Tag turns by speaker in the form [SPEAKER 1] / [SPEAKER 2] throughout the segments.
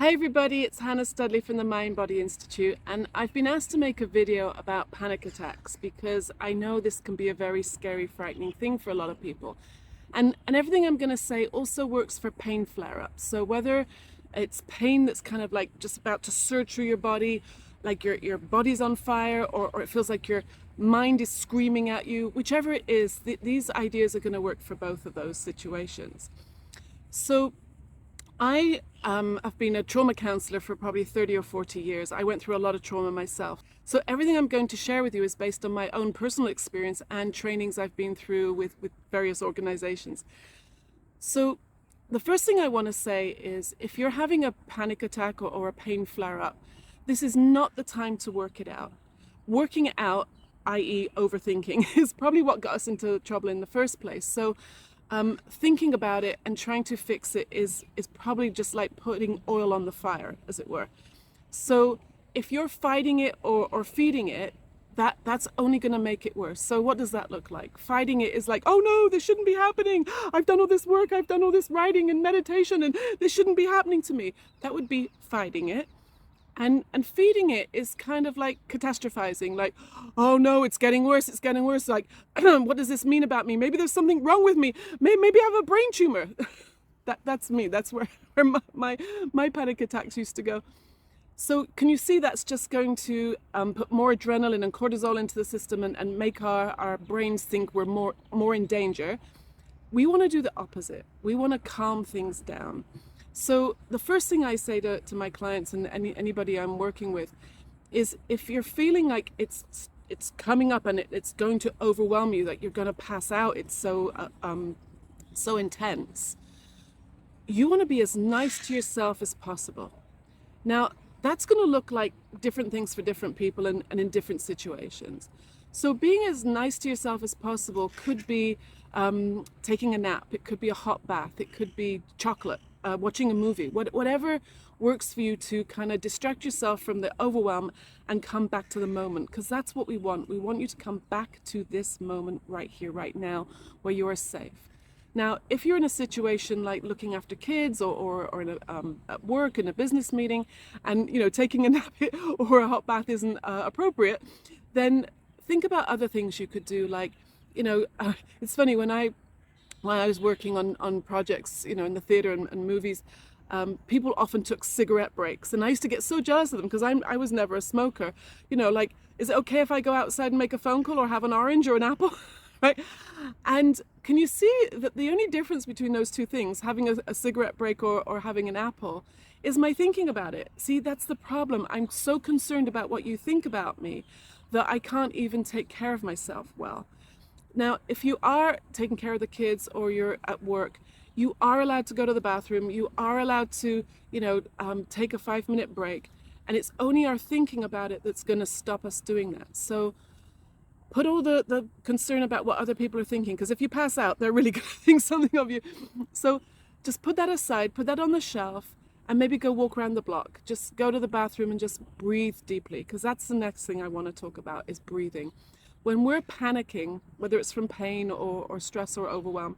[SPEAKER 1] Hi everybody, it's Hannah Studley from the Mind Body Institute, and I've been asked to make a video about panic attacks because I know this can be a very scary, frightening thing for a lot of people. And everything I'm going to say also works for pain flare-ups. So whether it's pain that's kind of like just about to surge through your body, like your body's on fire, or it feels like your mind is screaming at you, whichever it is, these ideas are going to work for both of those situations. So I have been a trauma counselor for probably 30 or 40 years. I went through a lot of trauma myself. So everything I'm going to share with you is based on my own personal experience and trainings I've been through with various organizations. So the first thing I want to say is if you're having a panic attack or a pain flare-up, this is not the time to work it out. Working it out, i.e. overthinking, is probably what got us into trouble in the first place. So thinking about it and trying to fix it is probably just like putting oil on the fire, as it were. So if you're fighting it or feeding it, that's only going to make it worse. So what does that look like? Fighting it is like, oh no, this shouldn't be happening. I've done all this work, I've done all this writing and meditation, and this shouldn't be happening to me. That would be fighting it. And feeding it is kind of like catastrophizing, like, oh no, it's getting worse, it's getting worse. Like, what does this mean about me? Maybe there's something wrong with me. Maybe I have a brain tumor. That's me. That's where my panic attacks used to go. So can you see that's just going to put more adrenaline and cortisol into the system and make our brains think we're more in danger? We want to do the opposite. We want to calm things down. So the first thing I say to my clients and anybody I'm working with is if you're feeling like it's coming up and it's going to overwhelm you, that you're going to pass out, it's so intense, you want to be as nice to yourself as possible. Now, that's going to look like different things for different people and in different situations. So being as nice to yourself as possible could be taking a nap, it could be a hot bath, it could be chocolate, watching a movie, whatever works for you to kind of distract yourself from the overwhelm and come back to the moment, because that's what we want. We want you to come back to this moment right here, right now, where you are safe. Now, if you're in a situation like looking after kids or in at work, in a business meeting, and taking a nap or a hot bath isn't appropriate, then think about other things you could do. Like, it's funny, when I was working on projects, in the theater and movies, people often took cigarette breaks, and I used to get so jealous of them because I was never a smoker. Like, is it okay if I go outside and make a phone call or have an orange or an apple? Right? And can you see that the only difference between those two things, having a cigarette break or having an apple, is my thinking about it? See, that's the problem. I'm so concerned about what you think about me that I can't even take care of myself well. Now, if you are taking care of the kids or you're at work, you are allowed to go to the bathroom. You are allowed to, take a 5-minute break. And it's only our thinking about it that's going to stop us doing that. So put all the concern about what other people are thinking, because if you pass out, they're really going to think something of you. So just put that aside, put that on the shelf, and maybe go walk around the block. Just go to the bathroom and just breathe deeply, because that's the next thing I want to talk about, is breathing. When we're panicking, whether it's from pain or stress or overwhelm,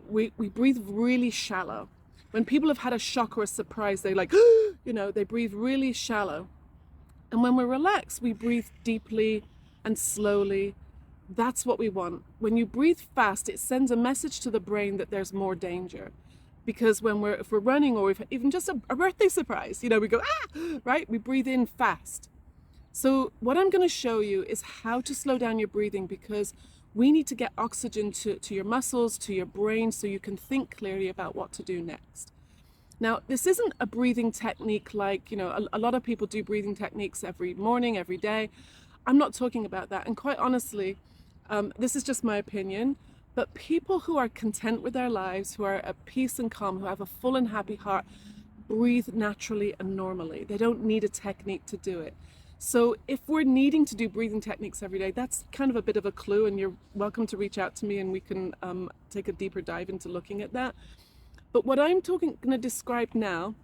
[SPEAKER 1] we breathe really shallow. When people have had a shock or a surprise, they they breathe really shallow. And when we're relaxed, we breathe deeply and slowly. That's what we want. When you breathe fast, it sends a message to the brain that there's more danger. Because if we're running or even just a birthday surprise, we go, right? We breathe in fast. So what I'm going to show you is how to slow down your breathing, because we need to get oxygen to your muscles, to your brain, so you can think clearly about what to do next. Now, this isn't a breathing technique like, a lot of people do breathing techniques every morning, every day. I'm not talking about that. And quite honestly, this is just my opinion, but people who are content with their lives, who are at peace and calm, who have a full and happy heart, breathe naturally and normally. They don't need a technique to do it. So if we're needing to do breathing techniques every day, that's kind of a bit of a clue, and you're welcome to reach out to me and we can take a deeper dive into looking at that. But what I'm going to describe now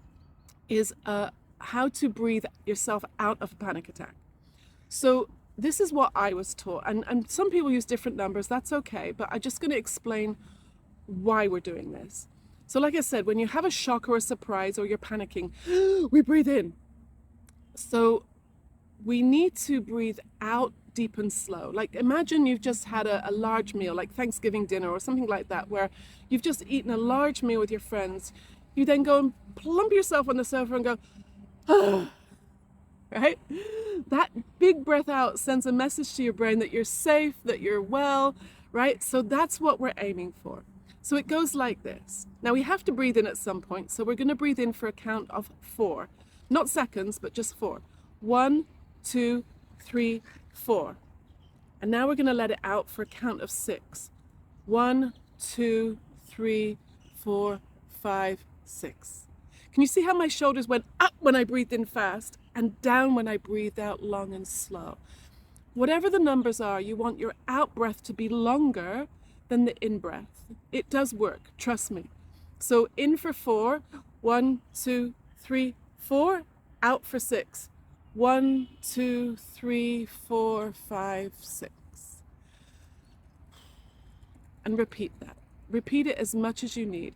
[SPEAKER 1] is how to breathe yourself out of a panic attack. So this is what I was taught, and some people use different numbers, that's okay, but I'm just going to explain why we're doing this. So like I said, when you have a shock or a surprise or you're panicking, we breathe in. So we need to breathe out deep and slow. Like imagine you've just had a large meal, like Thanksgiving dinner or something like that, where you've just eaten a large meal with your friends. You then go and plump yourself on the sofa and go, ah, right? That big breath out sends a message to your brain that you're safe, that you're well, right? So that's what we're aiming for. So it goes like this. Now we have to breathe in at some point. So we're going to breathe in for a count of 4, not seconds, but just 4. 1, 2, 3, 4. And now we're going to let it out for a count of 6. 1, 2, 3, 4, 5, 6. Can you see how my shoulders went up when I breathed in fast and down when I breathed out long and slow? Whatever the numbers are, you want your out breath to be longer than the in breath. It does work, trust me. So in for 4, 1, 2, 3, 4, out for 6. 1, 2, 3, 4, 5, 6. And repeat that. Repeat it as much as you need.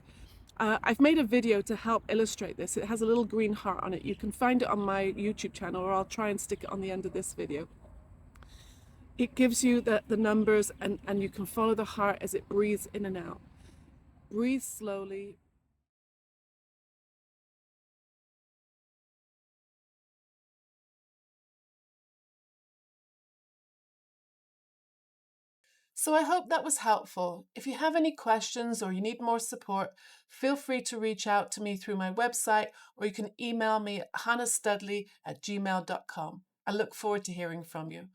[SPEAKER 1] I've made a video to help illustrate this. It has a little green heart on it. You can find it on my YouTube channel, or I'll try and stick it on the end of this video. It gives you the numbers, and you can follow the heart as it breathes in and out. Breathe slowly. So I hope that was helpful. If you have any questions or you need more support, feel free to reach out to me through my website, or you can email me at hannahstudley@gmail.com. I look forward to hearing from you.